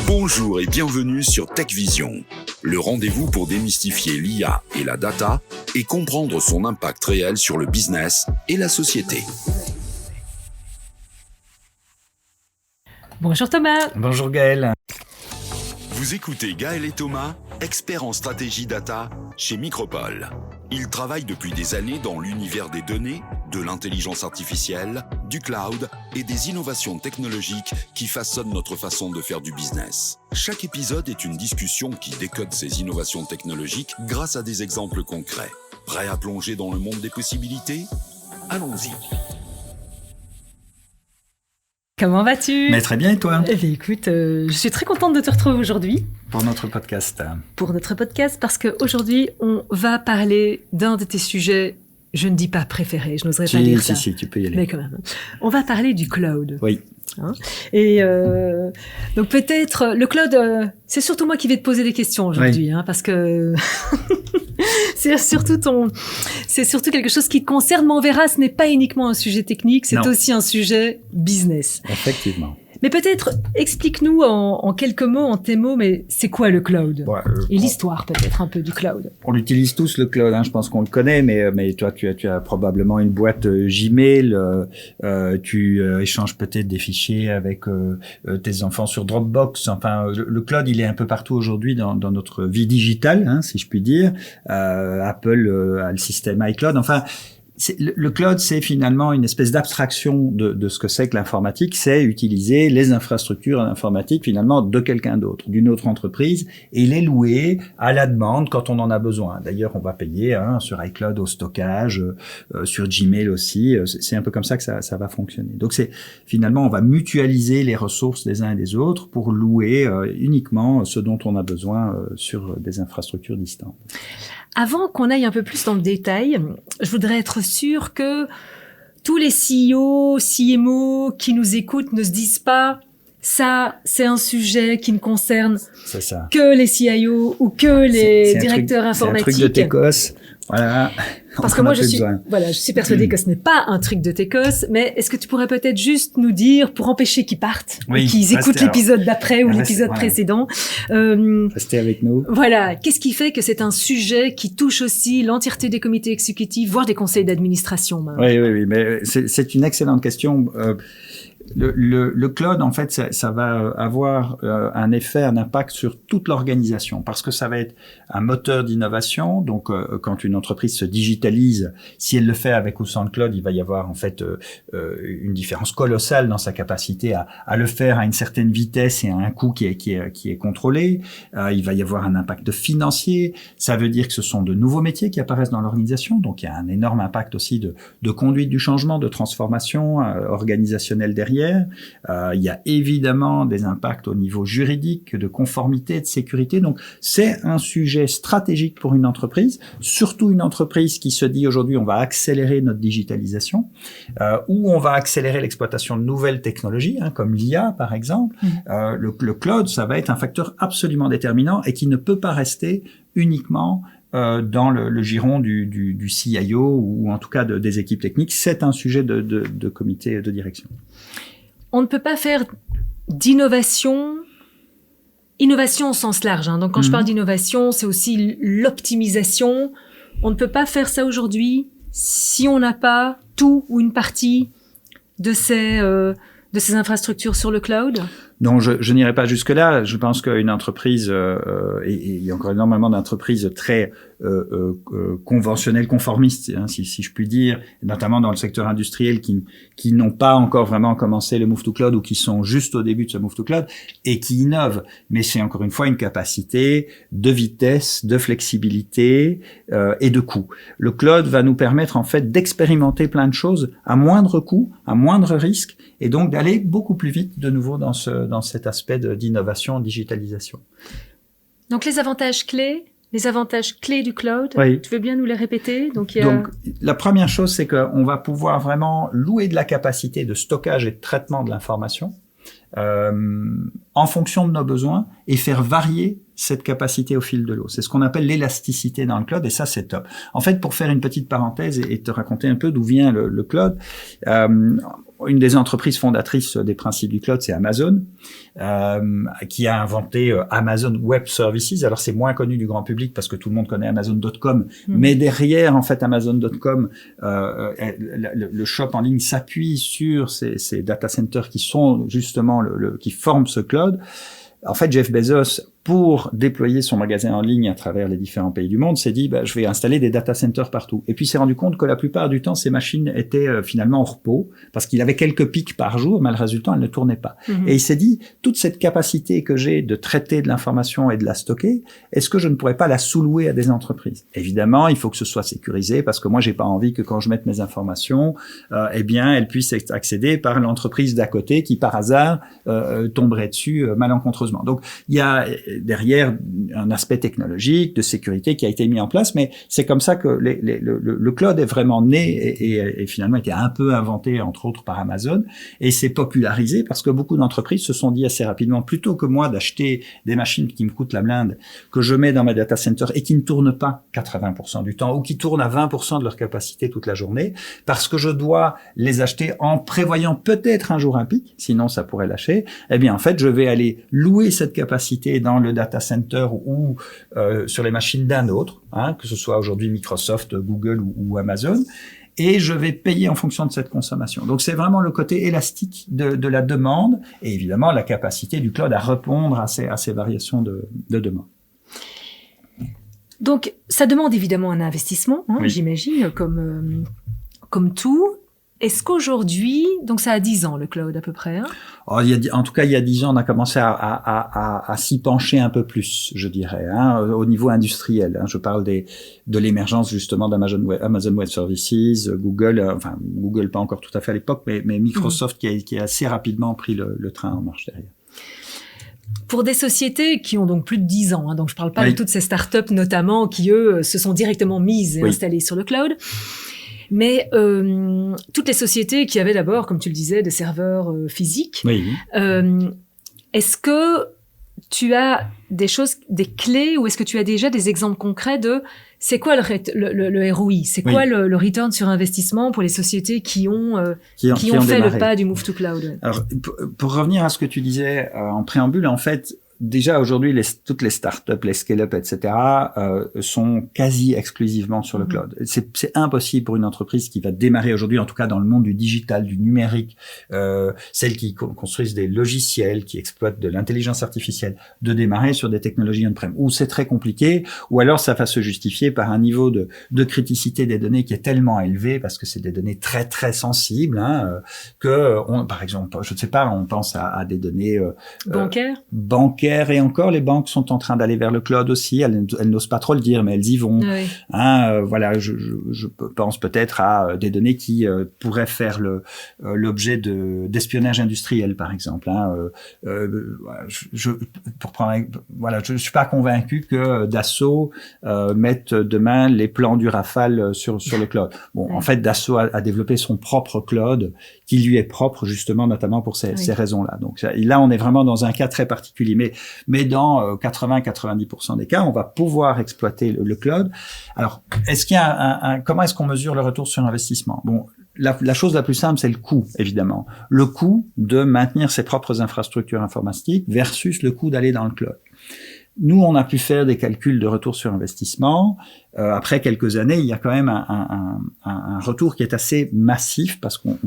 Bonjour et bienvenue sur TechVision, le rendez-vous pour démystifier l'IA et la data et comprendre son impact réel sur le business et la société. Bonjour Thomas. Bonjour Gaël. Vous écoutez Gaël et Thomas, experts en stratégie data chez Micropole. Ils travaillent depuis des années dans l'univers des données, de l'intelligence artificielle, du cloud et des innovations technologiques qui façonnent notre façon de faire du business. Chaque épisode est une discussion qui décode ces innovations technologiques grâce à des exemples concrets. Prêt à plonger dans le monde des possibilités ? Allons-y. Comment vas-tu ? Mais très bien, et toi ? Eh bien, écoute, je suis très contente de te retrouver aujourd'hui. Pour notre podcast. Pour notre podcast, parce qu'aujourd'hui, on va parler d'un de tes sujets, je ne dis pas préférés, je n'oserais pas dire ça. Si, tu peux y aller. Mais quand même. On va parler du cloud. Oui. Hein, et donc peut-être, le cloud, c'est surtout moi qui vais te poser des questions aujourd'hui, oui. Hein, parce que c'est surtout quelque chose qui te concerne, mais on verra, ce n'est pas uniquement un sujet technique, c'est aussi un sujet business. Effectivement. Mais peut-être, explique-nous en quelques mots, en tes mots, mais c'est quoi le cloud ? Et l'histoire peut-être un peu du cloud. On l'utilise tous le cloud, hein, je pense qu'on le connaît, mais toi tu as probablement une boîte Gmail, tu échanges peut-être des fichiers avec tes enfants sur Dropbox. Enfin, le cloud il est un peu partout aujourd'hui dans notre vie digitale, hein, si je puis dire. Apple a le système iCloud. Enfin. Le cloud, c'est finalement une espèce d'abstraction de ce que c'est que l'informatique. C'est utiliser les infrastructures informatiques finalement de quelqu'un d'autre, d'une autre entreprise, et les louer à la demande quand on en a besoin. D'ailleurs, on va payer sur iCloud au stockage, sur Gmail aussi. C'est un peu comme ça que ça va fonctionner. Donc, c'est finalement, on va mutualiser les ressources des uns et des autres pour louer uniquement ce dont on a besoin sur des infrastructures distantes. Avant qu'on aille un peu plus dans le détail, je voudrais être sûre que tous les CEO, CMO qui nous écoutent ne se disent pas « ça, c'est un sujet qui ne concerne que les CIO ou que les directeurs informatiques ». C'est un truc de Técos. Voilà. Parce que moi, je suis persuadée que ce n'est pas un truc de Técos, mais est-ce que tu pourrais peut-être juste nous dire, pour empêcher qu'ils partent, qu'ils écoutent l'épisode d'après ou l'épisode précédent. Restez avec nous. Voilà. Qu'est-ce qui fait que c'est un sujet qui touche aussi l'entièreté des comités exécutifs, voire des conseils d'administration? Oui, mais c'est une excellente question. Le cloud, en fait, ça va avoir un effet, un impact sur toute l'organisation parce que ça va être un moteur d'innovation. Donc, quand une entreprise se digitalise, si elle le fait avec ou sans le cloud, il va y avoir en fait une différence colossale dans sa capacité à le faire à une certaine vitesse et à un coût qui est contrôlé. Il va y avoir un impact financier. Ça veut dire que ce sont de nouveaux métiers qui apparaissent dans l'organisation. Donc, il y a un énorme impact aussi de conduite du changement, de transformation organisationnelle derrière. Il y a évidemment des impacts au niveau juridique, de conformité, de sécurité. Donc, c'est un sujet stratégique pour une entreprise, surtout une entreprise qui se dit aujourd'hui on va accélérer notre digitalisation, ou on va accélérer l'exploitation de nouvelles technologies, comme l'IA par exemple. Le cloud, ça va être un facteur absolument déterminant et qui ne peut pas rester uniquement dans le giron du CIO ou en tout cas des équipes techniques. C'est un sujet de comité de direction. On ne peut pas faire d'innovation au sens large. Donc, quand je parle d'innovation, c'est aussi l'optimisation. On ne peut pas faire ça aujourd'hui si on n'a pas tout ou une partie de ces infrastructures sur le cloud. Non, je n'irai pas jusque-là. Je pense qu'une entreprise, et il y a encore énormément d'entreprises très conventionnelles, conformistes, si je puis dire, notamment dans le secteur industriel, qui n'ont pas encore vraiment commencé le move to cloud ou qui sont juste au début de ce move to cloud et qui innovent. Mais c'est encore une fois une capacité de vitesse, de flexibilité et de coût. Le cloud va nous permettre en fait d'expérimenter plein de choses à moindre coût, à moindre risque, et donc d'aller beaucoup plus vite de nouveau dans cet aspect d'innovation, digitalisation. Donc les avantages clés du cloud, tu veux bien nous les répéter? Donc la première chose, c'est qu'on va pouvoir vraiment louer de la capacité de stockage et de traitement de l'information en fonction de nos besoins et faire varier cette capacité au fil de l'eau. C'est ce qu'on appelle l'élasticité dans le cloud et ça, c'est top. En fait, pour faire une petite parenthèse et te raconter un peu d'où vient le cloud, une des entreprises fondatrices des principes du cloud, c'est Amazon, qui a inventé Amazon Web Services. Alors, c'est moins connu du grand public parce que tout le monde connaît Amazon.com, mais derrière, en fait, Amazon.com, le shop en ligne s'appuie sur ces data centers qui sont justement qui forment ce cloud. En fait, Jeff Bezos, pour déployer son magasin en ligne à travers les différents pays du monde, s'est dit, je vais installer des data centers partout. Et puis, il s'est rendu compte que la plupart du temps, ces machines étaient finalement en repos, parce qu'il avait quelques pics par jour, mais le résultat, elles ne tournaient pas. Et il s'est dit, toute cette capacité que j'ai de traiter de l'information et de la stocker, est-ce que je ne pourrais pas la sous-louer à des entreprises? Évidemment, il faut que ce soit sécurisé, parce que moi, j'ai pas envie que quand je mette mes informations, elles puissent être accédées par l'entreprise d'à côté qui, par hasard, tomberait dessus malencontreusement. Donc, il y a derrière un aspect technologique, de sécurité qui a été mis en place, mais c'est comme ça que le cloud est vraiment né et finalement été un peu inventé, entre autres, par Amazon, et s'est popularisé parce que beaucoup d'entreprises se sont dit assez rapidement, plutôt que moi d'acheter des machines qui me coûtent la blinde, que je mets dans ma data center et qui ne tournent pas 80% du temps, ou qui tournent à 20% de leur capacité toute la journée, parce que je dois les acheter en prévoyant peut-être un jour un pic, sinon ça pourrait lâcher, eh bien, en fait, je vais aller louer cette capacité dans le data center ou sur les machines d'un autre, que ce soit aujourd'hui Microsoft, Google ou Amazon, et je vais payer en fonction de cette consommation. Donc, c'est vraiment le côté élastique de la demande et évidemment la capacité du cloud à répondre à ces variations de demande. Donc, ça demande évidemment un investissement, Oui. j'imagine, comme tout. Est-ce qu'aujourd'hui, donc ça a 10 ans le cloud à peu près, En tout cas, il y a 10 ans, on a commencé à s'y pencher un peu plus, je dirais, au niveau industriel. Je parle de l'émergence justement d'Amazon Web Services, Google, Google pas encore tout à fait à l'époque, mais Microsoft qui a assez rapidement pris le train en marche derrière. Pour des sociétés qui ont donc plus de 10 ans, donc je parle pas Oui. de toutes ces startups notamment qui, eux, se sont directement mises et Oui. installées sur le cloud. Mais toutes les sociétés qui avaient d'abord, comme tu le disais, des serveurs physiques, Oui. est-ce que tu as des clés ou est-ce que tu as déjà des exemples concrets de c'est quoi le ROI, c'est quoi le return sur investissement pour les sociétés qui ont fait démarré le pas du move to cloud? Alors, pour revenir à ce que tu disais en préambule, en fait, déjà aujourd'hui, toutes les startups, les scale-up, etc., sont quasi exclusivement sur le cloud. C'est impossible pour une entreprise qui va démarrer aujourd'hui, en tout cas dans le monde du digital, du numérique, celles qui construisent des logiciels, qui exploitent de l'intelligence artificielle, de démarrer sur des technologies on-prem. Ou c'est très compliqué, ou alors ça va se justifier par un niveau de criticité des données qui est tellement élevé, parce que c'est des données très très sensibles, par exemple, je ne sais pas, on pense à des données bancaires, et encore, les banques sont en train d'aller vers le cloud aussi. Elles n'osent pas trop le dire, mais elles y vont. Oui. Je pense peut-être à des données qui pourraient faire l'objet d'espionnage industriel, par exemple. Je suis pas convaincu que Dassault mette demain les plans du Rafale sur le cloud. Bon, en fait, Dassault a développé son propre cloud qui lui est propre justement, notamment pour ces raisons-là. Donc là, on est vraiment dans un cas très particulier. Mais dans 80-90% des cas, on va pouvoir exploiter le cloud. Alors, est-ce qu'il y a comment est-ce qu'on mesure le retour sur investissement? Bon, la chose la plus simple, c'est le coût, évidemment. Le coût de maintenir ses propres infrastructures informatiques versus le coût d'aller dans le cloud. Nous, on a pu faire des calculs de retour sur investissement. Après quelques années, il y a quand même un retour qui est assez massif parce qu'on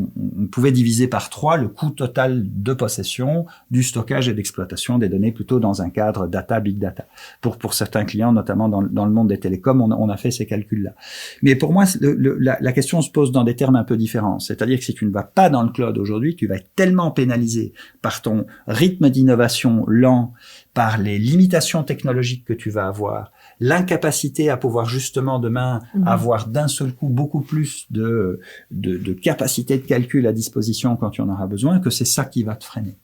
pouvait diviser par 3 le coût total de possession, du stockage et d'exploitation des données plutôt dans un cadre data, big data. Pour certains clients, notamment dans le monde des télécoms, on a fait ces calculs-là. Mais pour moi, la question se pose dans des termes un peu différents. C'est-à-dire que si tu ne vas pas dans le cloud aujourd'hui, tu vas être tellement pénalisé par ton rythme d'innovation lent, par les limitations technologiques que tu vas avoir, l'incapacité à pouvoir justement demain avoir d'un seul coup beaucoup plus de capacité de calcul à disposition quand tu en auras besoin, que c'est ça qui va te freiner.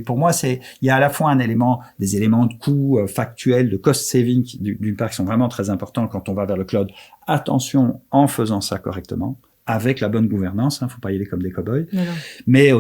Pour moi, il y a à la fois des éléments de coût factuels, de cost saving d'une part qui sont vraiment très importants quand on va vers le cloud. Attention en faisant ça correctement, avec la bonne gouvernance, faut pas y aller comme des cow-boys, mais aussi